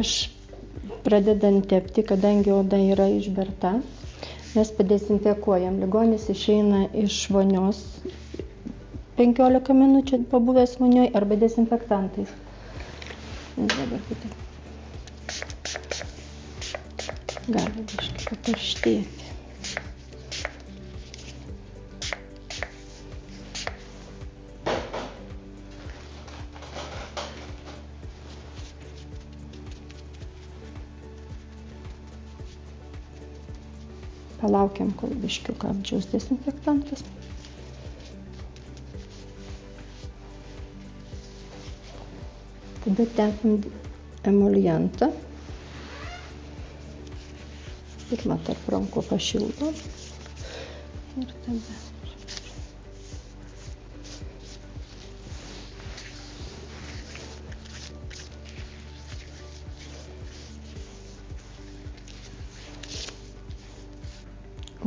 prieš pradedant tepti, kadangi oda yra išberta, mes padezinfekuojam. Ligonis išeina iš vonios 15 minučių pabuvęs vonioj arba dezinfektantais. Dabar gali biškai patarštėti. Palaukiam, kol biškiuką apdžiaus dezinfektantas. Tada tepam emolientą. Pirmą tarp rankų pašildo. Ir tada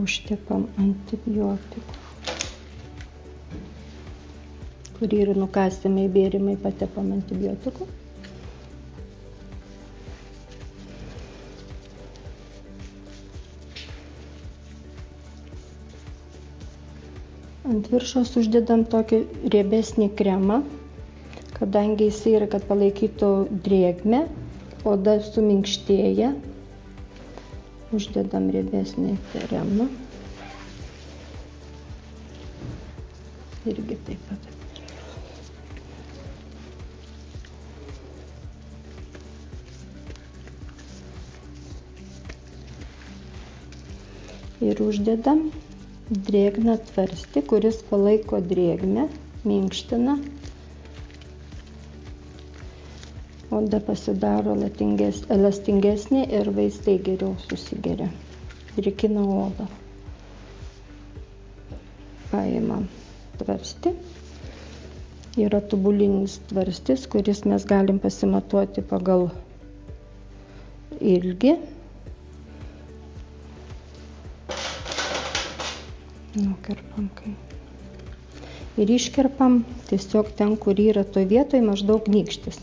užtepam antibiotikų, kurį ir nukastimai bėrimai patepam antibiotikų. Ant viršaus uždedam tokį riebesnį kremą, kadangi jis yra, kad palaikytų drėgmę, oda suminkštėja. Uždedam riebesnį kremą. Irgi taip pat. Ir uždedam drėgną tvarstį, kuris palaiko drėgmę, minkština. Oda pasidaro elastingesnė ir vaistai geriau susigeria. Drėkina odą. Paimam tvarstį. Yra tubulinis tvarstis, kuris mes galim pasimatuoti pagal ilgį. Nukerpam kai. Ir iškerpam tiesiog ten, kur yra toj vietoj maždaug nykštis.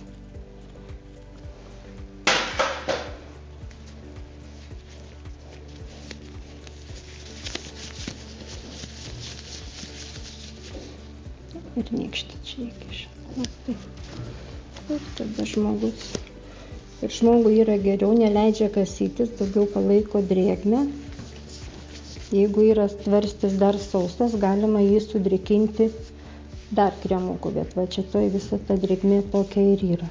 Ir nykštį čia įkišam. Ir tada žmogui yra geriau, neleidžia kasytis, daugiau palaiko drėgmę. Jeigu yra tvarstis dar sausas, galima jį sudrėkinti dar kremuku, bet va čia toj visa ta drėgmė tokia ir yra.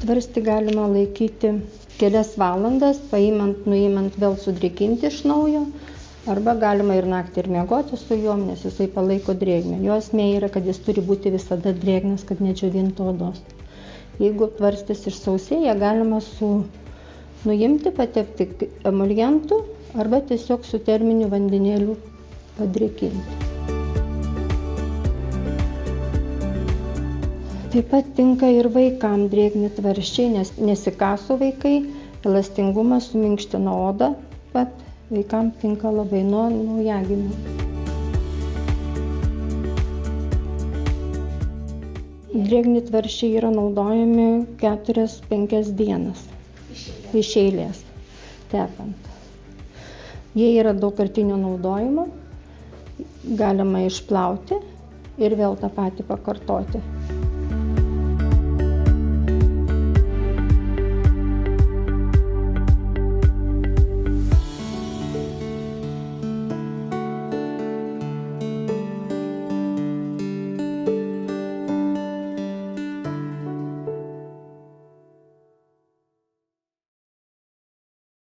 Tvarstį galima laikyti kelias valandas, nuimant vėl sudrėkinti iš naujo, arba galima ir naktį ir miegoti su juom, nes jisai palaiko drėgmę. Jo esmė yra, kad jis turi būti visada drėgnas, kad nedžiovintų odos. Jeigu tvarstis išsausėja, galima nuimti, patepti emolientu arba tiesiog su terminiu vandenėliu padrėkinti. Taip pat tinka ir vaikam drėgni tvarsčiai, nes nesikaso vaikai, elastingumas suminkština odą, bet vaikam tinka labai nuo naujagimio. Drėgni tvarsčiai yra naudojami 4-5 dienas iš eilės tepant. Jie yra daugkartinio naudojimo, galima išplauti ir vėl tą patį pakartoti.